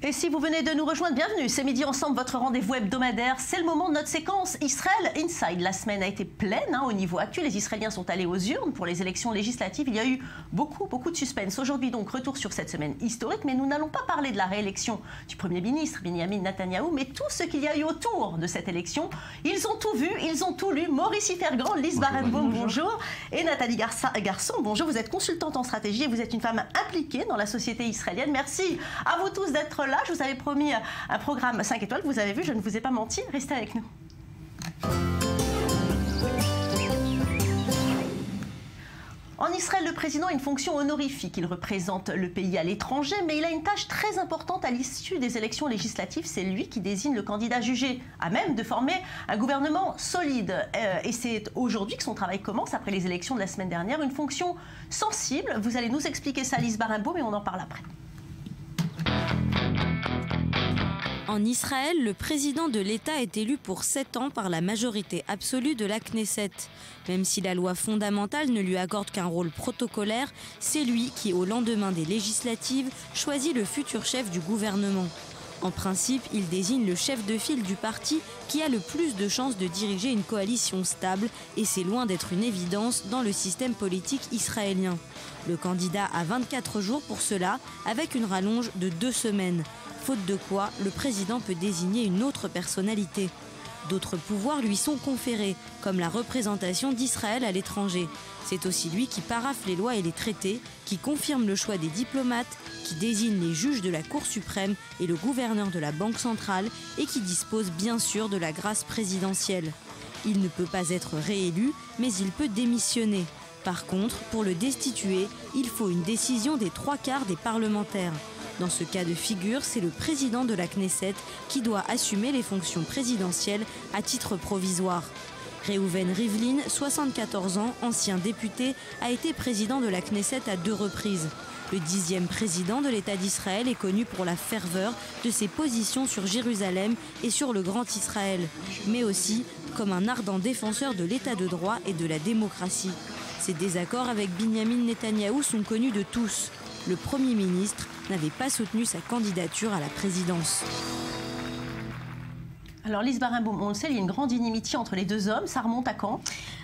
Et si vous venez de nous rejoindre, bienvenue. C'est Midi Ensemble, votre rendez-vous hebdomadaire. C'est le moment de notre séquence Israël Inside. La semaine a été pleine au niveau actuel. Les Israéliens sont allés aux urnes pour les élections législatives. Il y a eu beaucoup de suspense. Aujourd'hui, donc, retour sur cette semaine historique. Mais nous n'allons pas parler de la réélection du Premier ministre, Benjamin Netanyahou, mais tout ce qu'il y a eu autour de cette élection. Ils ont tout vu, ils ont tout lu. Maurice Fergrand, Lise Barenbaum, bonjour. Et Nathalie Garçon, bonjour. Vous êtes consultante en stratégie et vous êtes une femme impliquée dans la société israélienne. Merci à vous tous d'être là. Je vous avais promis un programme 5 étoiles. Vous avez vu, je ne vous ai pas menti. Restez avec nous. En Israël, le président a une fonction honorifique. Il représente le pays à l'étranger, mais il a une tâche très importante à l'issue des élections législatives. C'est lui qui désigne le candidat jugé à même de former un gouvernement solide. Et c'est aujourd'hui que son travail commence, après les élections de la semaine dernière. Une fonction sensible. Vous allez nous expliquer ça, Lise Barenbaum, et on en parle après. En Israël, le président de l'État est élu pour 7 ans par la majorité absolue de la Knesset. Même si la loi fondamentale ne lui accorde qu'un rôle protocolaire, c'est lui qui, au lendemain des législatives, choisit le futur chef du gouvernement. En principe, il désigne le chef de file du parti qui a le plus de chances de diriger une coalition stable, et c'est loin d'être une évidence dans le système politique israélien. Le candidat a 24 jours pour cela, avec une rallonge de 2 semaines. Faute de quoi, le président peut désigner une autre personnalité. D'autres pouvoirs lui sont conférés, comme la représentation d'Israël à l'étranger. C'est aussi lui qui paraphe les lois et les traités, qui confirme le choix des diplomates, qui désigne les juges de la Cour suprême et le gouverneur de la Banque centrale, et qui dispose bien sûr de la grâce présidentielle. Il ne peut pas être réélu, mais il peut démissionner. Par contre, pour le destituer, il faut une décision des 3/4 des parlementaires. Dans ce cas de figure, c'est le président de la Knesset qui doit assumer les fonctions présidentielles à titre provisoire. Reuven Rivlin, 74 ans, ancien député, a été président de la Knesset à 2 reprises. Le 10e président de l'État d'Israël est connu pour la ferveur de ses positions sur Jérusalem et sur le Grand Israël, mais aussi comme un ardent défenseur de l'État de droit et de la démocratie. Ses désaccords avec Benjamin Netanyahou sont connus de tous. Le Premier ministre n'avait pas soutenu sa candidature à la présidence. Alors Lise Barenbaum, on le sait, il y a une grande inimitié entre les deux hommes. Ça remonte à quand ?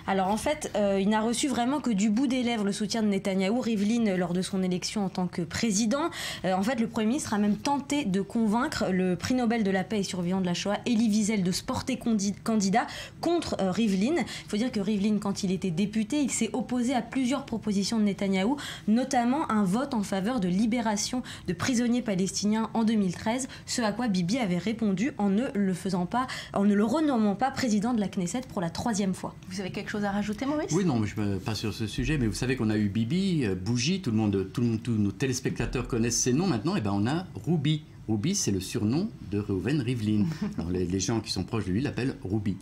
Alors en fait, il n'a reçu vraiment que du bout des lèvres le soutien de Netanyahou, Rivlin, lors de son élection en tant que président. En fait, le Premier ministre a même tenté de convaincre le prix Nobel de la paix et survivant de la Shoah, Elie Wiesel, de se porter candidat contre Rivlin. Il faut dire que Rivlin, quand il était député, il s'est opposé à plusieurs propositions de Netanyahou, notamment un vote en faveur de libération de prisonniers palestiniens en 2013, ce à quoi Bibi avait répondu en ne le renommant pas président de la Knesset pour la 3e fois. Vous avez quelque chose à rajouter, Maurice ? Oui, non, je ne suis pas sur ce sujet, mais vous savez qu'on a eu Bibi, Bougie, tous nos téléspectateurs connaissent ces noms maintenant, et ben on a Roubi. Roubi, c'est le surnom de Reuven Rivlin. Alors les gens qui sont proches de lui l'appellent Roubi.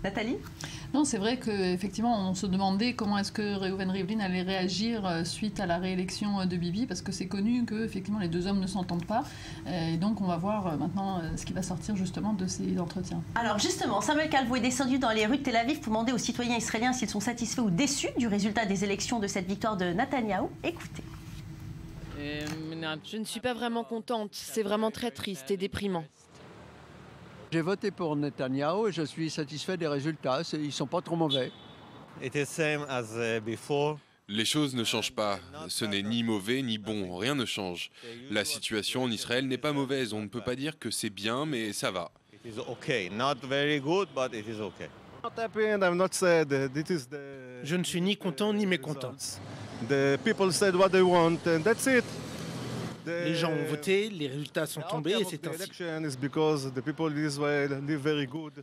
Nathalie ? Non, c'est vrai qu'effectivement, on se demandait comment est-ce que Reuven Rivlin allait réagir suite à la réélection de Bibi, parce que c'est connu que effectivement les deux hommes ne s'entendent pas. Et donc, on va voir maintenant ce qui va sortir justement de ces entretiens. Alors justement, Samuel Calvo est descendu dans les rues de Tel Aviv pour demander aux citoyens israéliens s'ils sont satisfaits ou déçus du résultat des élections de cette victoire de Netanyahou. Écoutez. Je ne suis pas vraiment contente. C'est vraiment très triste et déprimant. J'ai voté pour Netanyahou et je suis satisfait des résultats. Ils ne sont pas trop mauvais. Les choses ne changent pas. Ce n'est ni mauvais ni bon. Rien ne change. La situation en Israël n'est pas mauvaise. On ne peut pas dire que c'est bien, mais ça va. Je ne suis ni content ni mécontent. Les gens ont voté, les résultats sont tombés et c'est ainsi.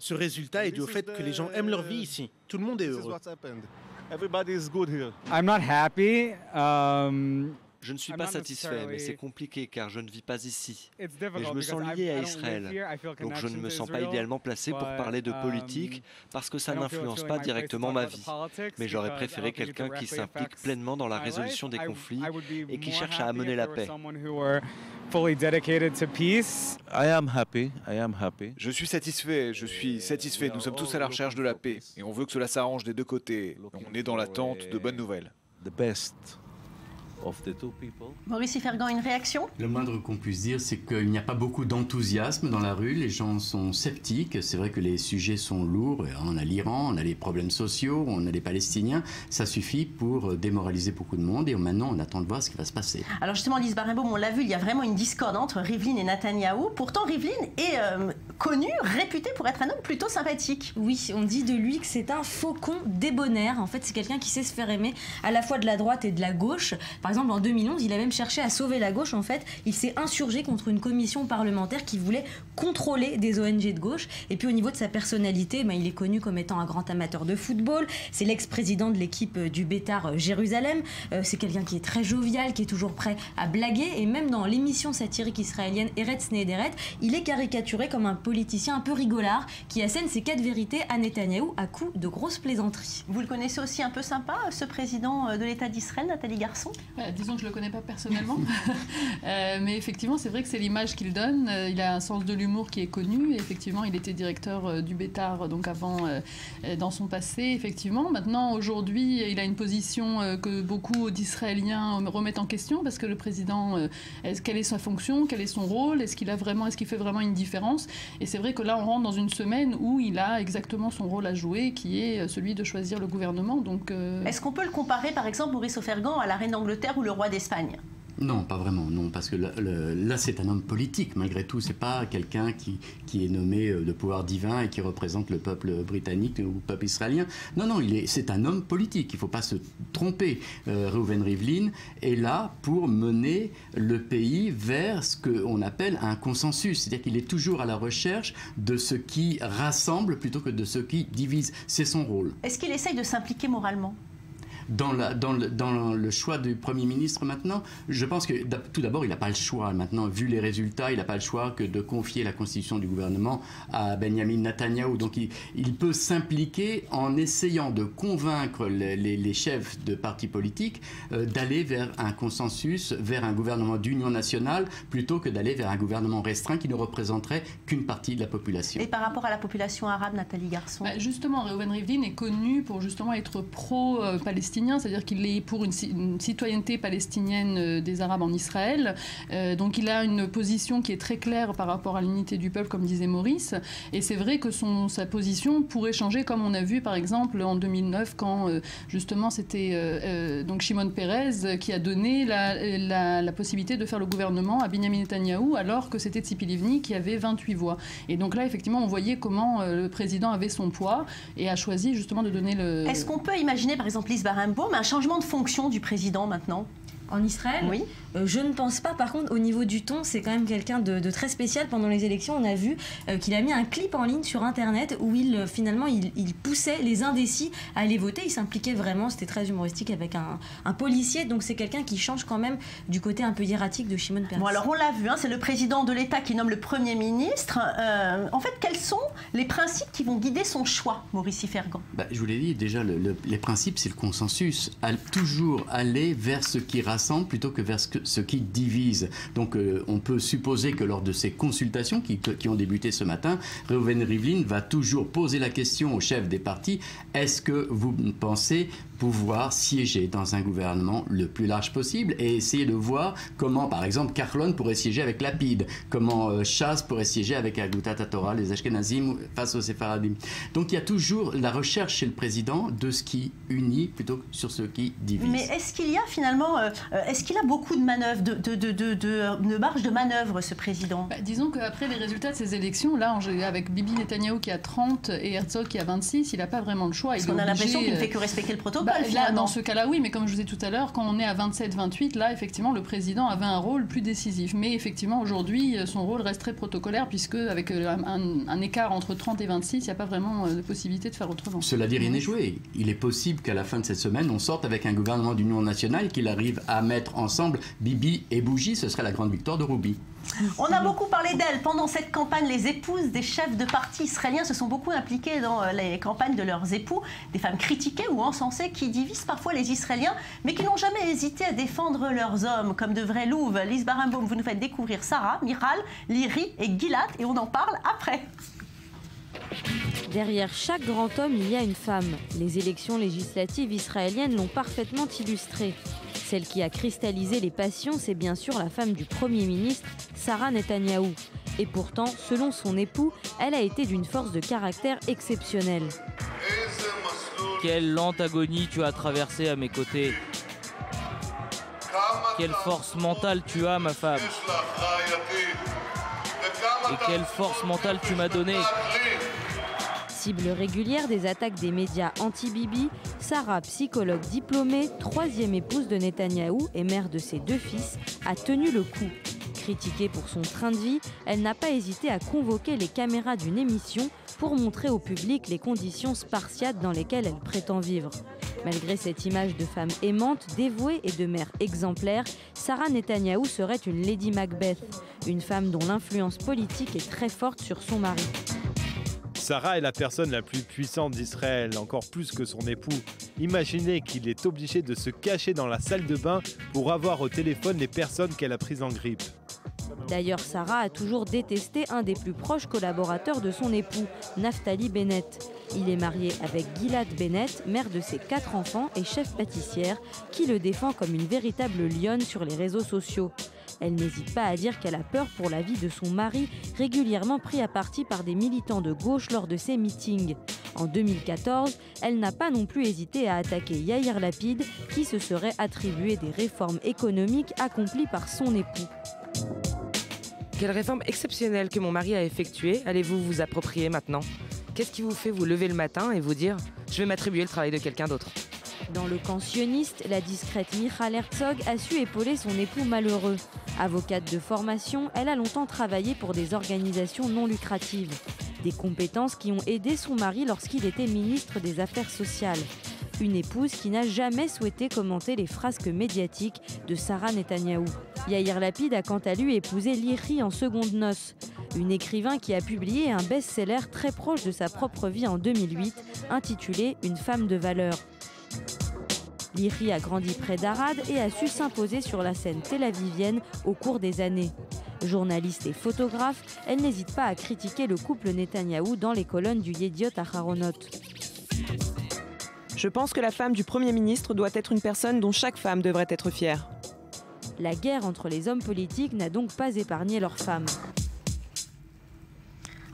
Ce résultat est dû au fait que les gens aiment leur vie ici. Tout le monde est heureux. Je ne suis pas satisfait, mais c'est compliqué car je ne vis pas ici. Mais je me sens lié à Israël. Donc je ne me sens pas idéalement placé pour parler de politique parce que ça n'influence pas directement ma vie. Mais j'aurais préféré quelqu'un qui s'implique pleinement dans la résolution des conflits et qui cherche à amener la paix. Je suis satisfait. Nous sommes tous à la recherche de la paix et on veut que cela s'arrange des deux côtés. On est dans l'attente de bonnes nouvelles. Maurice Fergan, une réaction? Le moindre qu'on puisse dire, c'est qu'il n'y a pas beaucoup d'enthousiasme dans la rue. Les gens sont sceptiques. C'est vrai que les sujets sont lourds. On a l'Iran, on a les problèmes sociaux, on a les Palestiniens. Ça suffit pour démoraliser beaucoup de monde. Et maintenant, on attend de voir ce qui va se passer. Alors justement, Lise Barenbaum, on l'a vu, il y a vraiment une discorde entre Rivlin et Netanyahou. Pourtant, Rivlin est connu, réputé pour être un homme plutôt sympathique. Oui, on dit de lui que c'est un faucon débonnaire. En fait, c'est quelqu'un qui sait se faire aimer à la fois de la droite et de la gauche. Par exemple, en 2011, il a même cherché à sauver la gauche. En fait, il s'est insurgé contre une commission parlementaire qui voulait contrôler des ONG de gauche. Et puis au niveau de sa personnalité, il est connu comme étant un grand amateur de football. C'est l'ex-président de l'équipe du Beitar Jérusalem. C'est quelqu'un qui est très jovial, qui est toujours prêt à blaguer. Et même dans l'émission satirique israélienne Eretz Nehederet, il est caricaturé comme un politicien un peu rigolard qui assène ses 4 vérités à Netanyahou à coups de grosses plaisanteries. Vous le connaissez aussi un peu sympa, ce président de l'État d'Israël, Nathalie Garçon? Disons que je ne le connais pas personnellement, mais effectivement c'est vrai que c'est l'image qu'il donne. Il a un sens de l'humour qui est connu. Et effectivement, il était directeur du Beitar donc avant, dans son passé. Effectivement, maintenant aujourd'hui, il a une position que beaucoup d'Israéliens remettent en question parce que le président, quelle est sa fonction, quel est son rôle, est-ce qu'il fait vraiment une différence? Et c'est vrai que là, on rentre dans une semaine où il a exactement son rôle à jouer, qui est celui de choisir le gouvernement. Donc, est-ce qu'on peut le comparer, par exemple, Maurice Fergan, à la reine d'Angleterre ou le roi d'Espagne? Non, pas vraiment, non, parce que là c'est un homme politique, malgré tout, c'est pas quelqu'un qui est nommé de pouvoir divin et qui représente le peuple britannique ou le peuple israélien. Non, c'est un homme politique, il ne faut pas se tromper. Reuven Rivlin est là pour mener le pays vers ce qu'on appelle un consensus, c'est-à-dire qu'il est toujours à la recherche de ce qui rassemble plutôt que de ce qui divise, c'est son rôle. Est-ce qu'il essaye de s'impliquer moralement ? Dans le choix du Premier ministre maintenant, je pense que tout d'abord, il n'a pas le choix maintenant. Vu les résultats, il n'a pas le choix que de confier la constitution du gouvernement à Benjamin Netanyahou. Donc il peut s'impliquer en essayant de convaincre les chefs de partis politiques d'aller vers un consensus, vers un gouvernement d'union nationale, plutôt que d'aller vers un gouvernement restreint qui ne représenterait qu'une partie de la population. Et par rapport à la population arabe, Nathalie Garçon? Justement, Reuven Rivlin est connu pour justement être pro-palestinien. C'est-à-dire qu'il est pour une citoyenneté palestinienne des Arabes en Israël. Donc il a une position qui est très claire par rapport à l'unité du peuple, comme disait Maurice. Et c'est vrai que sa position pourrait changer, comme on a vu par exemple en 2009, quand justement c'était donc Shimon Peres qui a donné la possibilité de faire le gouvernement à Benjamin Netanyahou, alors que c'était Tzipi Livni qui avait 28 voix. Et donc là, effectivement, on voyait comment le président avait son poids et a choisi justement de donner le... Est-ce qu'on peut imaginer, par exemple, Lise Barenbaum, un changement de fonction du président maintenant? En Israël, oui. Je ne pense pas. Par contre, au niveau du ton, c'est quand même quelqu'un de très spécial. Pendant les élections, on a vu qu'il a mis un clip en ligne sur Internet où finalement il poussait les indécis à aller voter. Il s'impliquait vraiment, c'était très humoristique avec un policier. Donc c'est quelqu'un qui change quand même du côté un peu hiératique de Shimon Peres. Bon, alors on l'a vu, c'est le président de l'État qui nomme le Premier ministre. En fait, quels sont les principes qui vont guider son choix, Maurice Fergan? Je vous l'ai dit, déjà, les principes, c'est le consensus. Toujours aller vers ce qui rassemble plutôt que vers ce qui divise. Donc on peut supposer que lors de ces consultations qui ont débuté ce matin, Reuven Rivlin va toujours poser la question aux chefs des partis: est-ce que vous pensez pouvoir siéger dans un gouvernement le plus large possible, et essayer de voir comment, par exemple, Kahlon pourrait siéger avec Lapid, comment Shas pourrait siéger avec Agudat HaTorah, les Ashkenazim face aux Séfaradim. Donc il y a toujours la recherche chez le président de ce qui unit plutôt que sur ce qui divise. Mais est-ce qu'il y a finalement, est-ce qu'il a beaucoup de manœuvres, de marge de manœuvre, ce président? Disons qu'après les résultats de ces élections, là, avec Bibi Netanyahou qui a 30 et Herzog qui a 26, il n'a pas vraiment le choix. Parce qu'on a l'impression qu'il ne fait que respecter le protocole. Là, dans ce cas-là, oui, mais comme je vous disais tout à l'heure, quand on est à 27-28, là, effectivement, le président avait un rôle plus décisif. Mais effectivement, aujourd'hui, son rôle reste très protocolaire, puisque avec un écart entre 30 et 26, il n'y a pas vraiment de possibilité de faire autrement. Cela dit, rien n'est joué. Il est possible qu'à la fin de cette semaine, on sorte avec un gouvernement d'union nationale et qu'il arrive à mettre ensemble Bibi et Bougie. Ce serait la grande victoire de Roubi. On a beaucoup parlé d'elle. Pendant cette campagne, les épouses des chefs de parti israéliens se sont beaucoup impliquées dans les campagnes de leurs époux. Des femmes critiquées ou encensées qui divisent parfois les Israéliens, mais qui n'ont jamais hésité à défendre leurs hommes, comme de vrais louves. Lise Barenbaum, vous nous faites découvrir Sarah, Miral, Liri et Gilad, et on en parle après. Derrière chaque grand homme, il y a une femme. Les élections législatives israéliennes l'ont parfaitement illustré. Celle qui a cristallisé les passions, c'est bien sûr la femme du Premier ministre, Sarah Netanyahou. Et pourtant, selon son époux, elle a été d'une force de caractère exceptionnelle. Quelle lente agonie tu as traversée à mes côtés. Quelle force mentale tu as, ma femme. Et quelle force mentale tu m'as donnée. Cible régulière des attaques des médias anti-Bibi, Sarah, psychologue diplômée, troisième épouse de Netanyahou et mère de ses 2 fils, a tenu le coup. Critiquée pour son train de vie, elle n'a pas hésité à convoquer les caméras d'une émission pour montrer au public les conditions spartiates dans lesquelles elle prétend vivre. Malgré cette image de femme aimante, dévouée et de mère exemplaire, Sarah Netanyahou serait une Lady Macbeth, une femme dont l'influence politique est très forte sur son mari. Sarah est la personne la plus puissante d'Israël, encore plus que son époux. Imaginez qu'il est obligé de se cacher dans la salle de bain pour avoir au téléphone les personnes qu'elle a prises en grippe. D'ailleurs, Sarah a toujours détesté un des plus proches collaborateurs de son époux, Naftali Bennett. Il est marié avec Gilad Bennett, mère de ses 4 enfants et chef pâtissière, qui le défend comme une véritable lionne sur les réseaux sociaux. Elle n'hésite pas à dire qu'elle a peur pour la vie de son mari, régulièrement pris à partie par des militants de gauche lors de ses meetings. En 2014, elle n'a pas non plus hésité à attaquer Yair Lapid, qui se serait attribué des réformes économiques accomplies par son époux. Quelle réforme exceptionnelle que mon mari a effectuée allez-vous vous approprier maintenant? Qu'est-ce qui vous fait vous lever le matin et vous dire « je vais m'attribuer le travail de quelqu'un d'autre » ? Dans le camp sioniste, la discrète Michal Herzog a su épauler son époux malheureux. Avocate de formation, elle a longtemps travaillé pour des organisations non lucratives. Des compétences qui ont aidé son mari lorsqu'il était ministre des Affaires sociales. Une épouse qui n'a jamais souhaité commenter les frasques médiatiques de Sarah Netanyahou. Yair Lapid a quant à lui épousé Lihi en seconde noces, une écrivain qui a publié un best-seller très proche de sa propre vie en 2008, intitulé « Une femme de valeur ». Lihi a grandi près d'Arad et a su s'imposer sur la scène tel-avivienne au cours des années. Journaliste et photographe, elle n'hésite pas à critiquer le couple Netanyahou dans les colonnes du Yediot Aharonot. Je pense que la femme du Premier ministre doit être une personne dont chaque femme devrait être fière. La guerre entre les hommes politiques n'a donc pas épargné leurs femmes.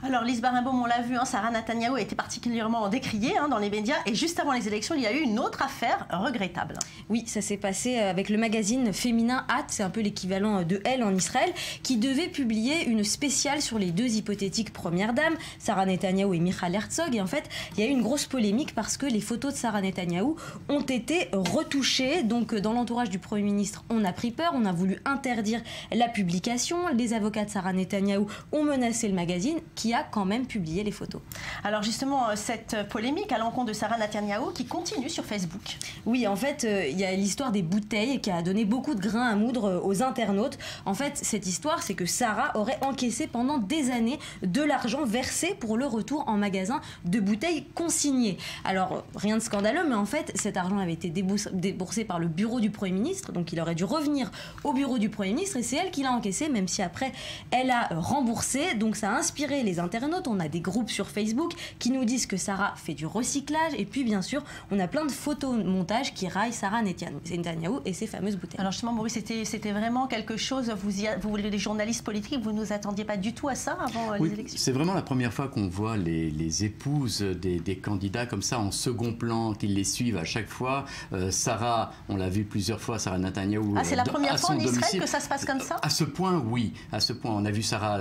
Alors, Lise Barenbaum, on l'a vu, Sarah Netanyahou a été particulièrement décriée dans les médias. Et juste avant les élections, il y a eu une autre affaire regrettable. Oui, ça s'est passé avec le magazine féminin Hat, c'est un peu l'équivalent de Elle en Israël, qui devait publier une spéciale sur les 2 hypothétiques premières dames, Sarah Netanyahou et Michal Herzog. Et en fait, il y a eu une grosse polémique parce que les photos de Sarah Netanyahou ont été retouchées. Donc, dans l'entourage du Premier ministre, on a pris peur, on a voulu interdire la publication. Les avocats de Sarah Netanyahou ont menacé le magazine qui a quand même publié les photos. Alors justement, cette polémique à l'encontre de Sarah Netanyahou qui continue sur Facebook. Oui, en fait, il y a l'histoire des bouteilles qui a donné beaucoup de grains à moudre aux internautes. En fait, cette histoire, c'est que Sarah aurait encaissé pendant des années de l'argent versé pour le retour en magasin de bouteilles consignées. Alors, rien de scandaleux, mais en fait, cet argent avait été déboursé par le bureau du Premier ministre, donc il aurait dû revenir au bureau du Premier ministre et c'est elle qui l'a encaissé, même si après, elle a remboursé. Donc ça a inspiré les internautes. On a des groupes sur Facebook qui nous disent que Sarah fait du recyclage et puis bien sûr on a plein de photomontages qui raillent Sarah Netanyahou et ses fameuses bouteilles. Alors justement Maurice, c'était vraiment quelque chose, vous les journalistes politiques, vous ne nous attendiez pas du tout à ça avant les élections? C'est vraiment la première fois qu'on voit les épouses des candidats comme ça en second plan, qu'ils les suivent à chaque fois. Sarah, on l'a vu plusieurs fois, Sarah Netanyahou. Ah, c'est la première fois en Israël que ça se passe comme ça? À ce point, oui. À ce point, on a vu Sarah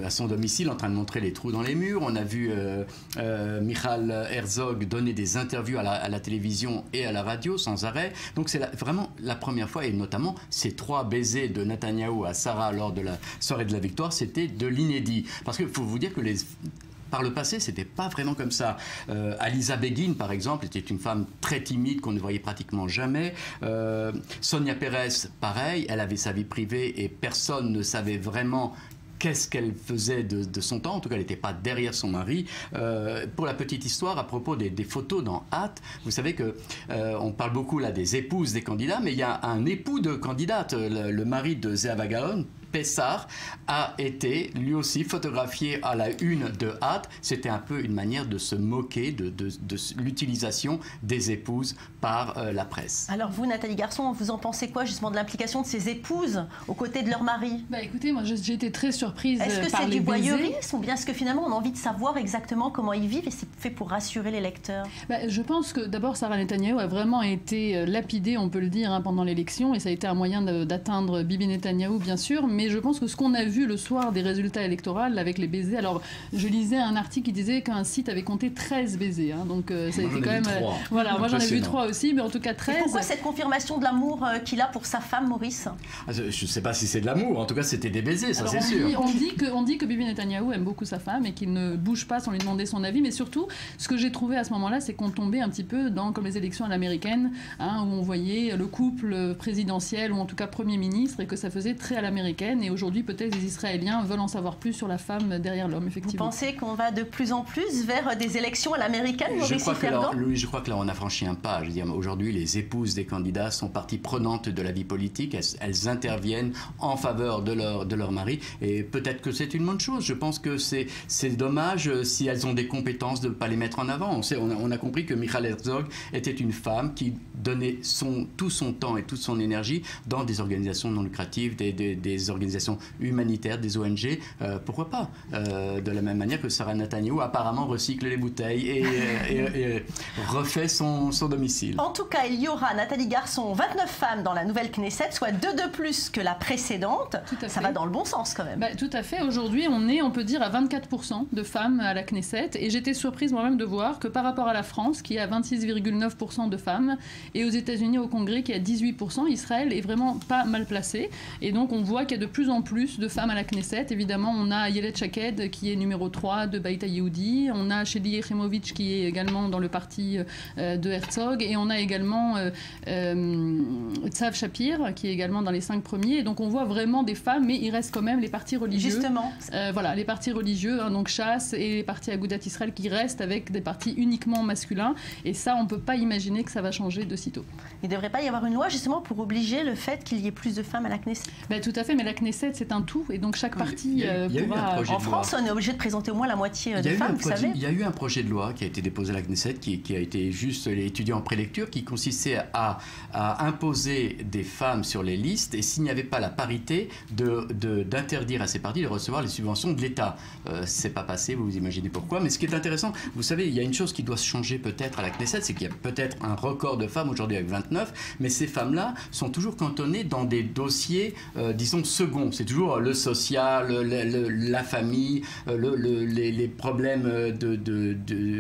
à son domicile en train de montrer les trous dans les murs. On a vu Michal Herzog donner des interviews à la télévision et à la radio sans arrêt. Donc c'est vraiment la première fois, et notamment ces 3 baisers de Netanyahou à Sarah lors de la soirée de la victoire, c'était de l'inédit. Parce qu'il faut vous dire que par le passé, c'était pas vraiment comme ça. Aliza Begin, par exemple, était une femme très timide qu'on ne voyait pratiquement jamais. Sonia Pérez, pareil, elle avait sa vie privée et personne ne savait vraiment qu'est-ce qu'elle faisait de son temps. En tout cas, elle n'était pas derrière son mari. Pour la petite histoire, à propos des photos dans Hat, vous savez qu'on parle beaucoup là des épouses des candidats, mais il y a un époux de candidate, le mari de Zehava Gaon, Pessar a été lui aussi photographié à la une de Hâte. C'était un peu une manière de se moquer de l'utilisation des épouses par la presse. Alors vous, Nathalie Garçon, vous en pensez quoi justement de l'implication de ces épouses aux côtés de leur mari? Écoutez, moi j'ai été très surprise par les baisers. Est-ce que c'est du voyeurisme ou bien est-ce que finalement on a envie de savoir exactement comment ils vivent et c'est fait pour rassurer les lecteurs? Je pense que d'abord Sarah Netanyahou a vraiment été lapidée, on peut le dire, pendant l'élection et ça a été un moyen d'atteindre Bibi Netanyahou bien sûr, mais je pense que ce qu'on a vu le soir des résultats électoraux avec les baisers, alors je lisais un article qui disait qu'un site avait compté 13 baisers, donc ça a été quand même... Voilà, moi j'en ai vu 3 aussi, mais en tout cas 13. Et pourquoi cette confirmation de l'amour qu'il a pour sa femme, Maurice? Je ne sais pas si c'est de l'amour, en tout cas c'était des baisers, ça c'est sûr. On dit que Bibi Netanyahou aime beaucoup sa femme et qu'il ne bouge pas sans lui demander son avis, mais surtout ce que j'ai trouvé à ce moment-là, c'est qu'on tombait un petit peu dans comme les élections à l'américaine, où on voyait le couple présidentiel ou en tout cas Premier ministre et que ça faisait très à l'américaine, et aujourd'hui peut-être les Israéliens veulent en savoir plus sur la femme derrière l'homme, effectivement. Vous pensez qu'on va de plus en plus vers des élections à l'américaine, Maurice Fergan? Louis, je crois que là on a franchi un pas. Je veux dire, aujourd'hui les épouses des candidats sont partie prenante de la vie politique, elles interviennent en faveur de leur mari, et peut-être que c'est une bonne chose. Je pense que c'est dommage si elles ont des compétences de ne pas les mettre en avant. On a compris que Michal Herzog était une femme qui donnait tout son temps et toute son énergie dans des organisations non lucratives, des organisations humanitaires, des ONG. Pourquoi pas de la même manière que Sarah Netanyahou apparemment recycle les bouteilles et refait son domicile. En tout cas, il y aura, Nathalie Garçon, 29 femmes dans la nouvelle Knesset, soit 2 de plus que la précédente. Ça va dans le bon sens quand même. Tout à fait. Aujourd'hui, on peut dire, à 24% de femmes à la Knesset. Et j'étais surprise moi-même de voir que par rapport à la France, qui est à 26,9% de femmes, et aux États-Unis, au Congrès, qui est à 18%, Israël est vraiment pas mal placé. Et donc, on voit qu'il y a de plus en plus de femmes à la Knesset. Évidemment, on a Ayelet Shaked, qui est numéro 3 de Beit HaYehudi. On a Sheli Yechimovitch, qui est également dans le parti de Herzog. Et on a également Tzav Shapir, qui est également dans les 5 premiers. Et donc, on voit vraiment des femmes, mais il reste quand même les partis religieux. Justement. Voilà, les partis religieux, donc Chasse et les partis Agudat Israël, qui restent avec des partis uniquement masculins. Et ça, on ne peut pas imaginer que ça va changer de sitôt. Il ne devrait pas y avoir une loi justement pour obliger le fait qu'il y ait plus de femmes à la Knesset? Tout à fait, mais la Knesset, c'est un tout. Et donc, chaque parti pourra... En France, on est obligé de présenter au moins la moitié des femmes, vous savez. Il y a eu un projet de loi qui a été déposé à la Knesset, qui a été juste étudié en prélecture, qui consistait à imposer des femmes sur les listes, et s'il n'y avait pas la parité, d'interdire à ces partis de recevoir les subventions de l'État. C'est pas passé, vous imaginez pourquoi. Mais ce qui est intéressant, vous savez, il y a une chose qui doit se changer peut-être à la Knesset, c'est qu'il y a peut-être un record de femmes aujourd'hui avec 29, mais ces femmes-là sont toujours cantonnées dans des dossiers, disons, seconds. C'est toujours le social, la famille, les problèmes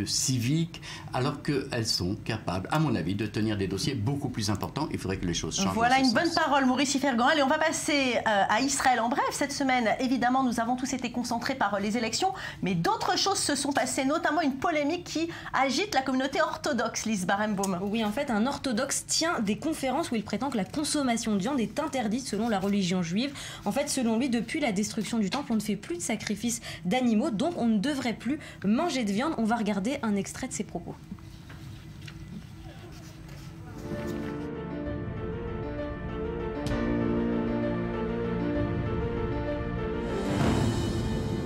civiques, alors qu'elles sont capables, à mon avis, de tenir des dossiers beaucoup plus importants. Il faudrait que les choses changent. Voilà une bonne parole, Maurice Fergan. Allez, on va passer à Israël en bref. Cette semaine, évidemment, nous avons tous été concentrés par les élections, mais d'autres choses se sont passées, notamment une polémique qui agite la communauté orthodoxe, Lise Barenbaum. Oui, en fait, un orthodoxe tient des conférences où il prétend que la consommation de viande est interdite selon la religion juive. En fait, selon lui, depuis la destruction du temple, on ne fait plus de sacrifices d'animaux, donc on ne devrait plus manger de viande. On va regarder un extrait de ses propos.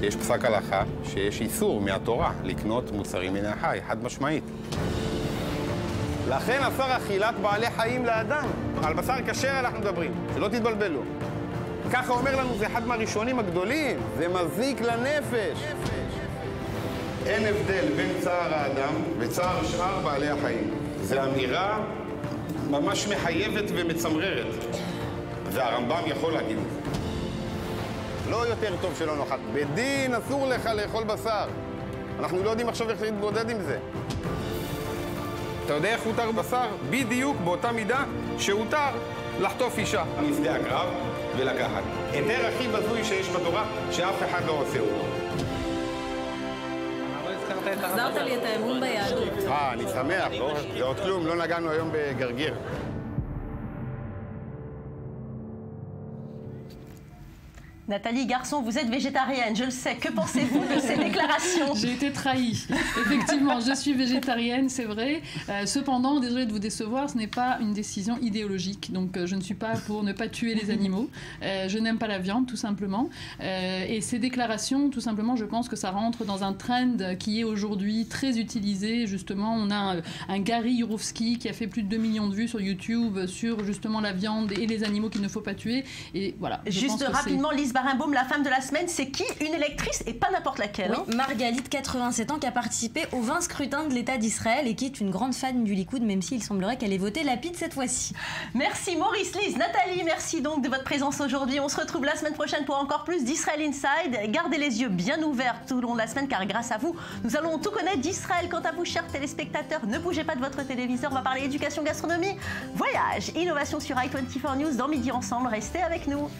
יש פסק הלכה שיש איסור מהתורה לקנות מוצרים מן החי, חד משמעית. לכן אסר אכילת בעלי חיים לאדם. על בשר כשר אנחנו מדברים, שלא תתבלבלו. ככה אומר לנו, זה אחד מהראשונים הגדולים, זה מזיק לנפש. אין הבדל בין צער האדם וצער שאר בעלי החיים. זו אמירה ממש מחייבת ומצמררת. והרמב"ם יכול להגיד את זה. לא יותר טוב שלא נאכל. בדין אסור לך לאכול בשר. אנחנו לא יודעים עכשיו איך להתמודד עם זה. אתה יודע איך הותר בשר? בדיוק באותה מידה שהותר לחטוף אישה משדה הקרב ולקחת. היתר הכי בזוי שיש בתורה שאף אחד לא עושה אותו. החזרת לי את האמון ביהדות. אני שמח, זה עוד כלום, לא נגענו היום בגרגיר. Nathalie Garçon, vous êtes végétarienne, je le sais. Que pensez-vous de ces déclarations? J'ai été trahie. Effectivement, je suis végétarienne, c'est vrai. Cependant, désolée de vous décevoir, ce n'est pas une décision idéologique. Donc, je ne suis pas pour ne pas tuer les animaux. Je n'aime pas la viande, tout simplement. Et ces déclarations, tout simplement, je pense que ça rentre dans un trend qui est aujourd'hui très utilisé. Justement, on a un Gary Yourofsky qui a fait plus de 2 millions de vues sur YouTube sur justement la viande et les animaux qu'il ne faut pas tuer. Et voilà. Juste rapidement, Lise Barenbaum, la femme de la semaine, c'est qui? Une électrice et pas n'importe laquelle. Oui, Margalit, 87 ans, qui a participé aux 20 scrutins de l'État d'Israël et qui est une grande fan du Likoud, même s'il semblerait qu'elle ait voté lapide cette fois-ci. Merci Maurice, Lise, Nathalie, merci donc de votre présence aujourd'hui. On se retrouve la semaine prochaine pour encore plus d'Israël Inside. Gardez les yeux bien ouverts tout au long de la semaine car grâce à vous, nous allons tout connaître d'Israël. Quant à vous, chers téléspectateurs, ne bougez pas de votre téléviseur. On va parler éducation, gastronomie, voyage, innovation sur i24 News dans Midi Ensemble. Restez avec nous.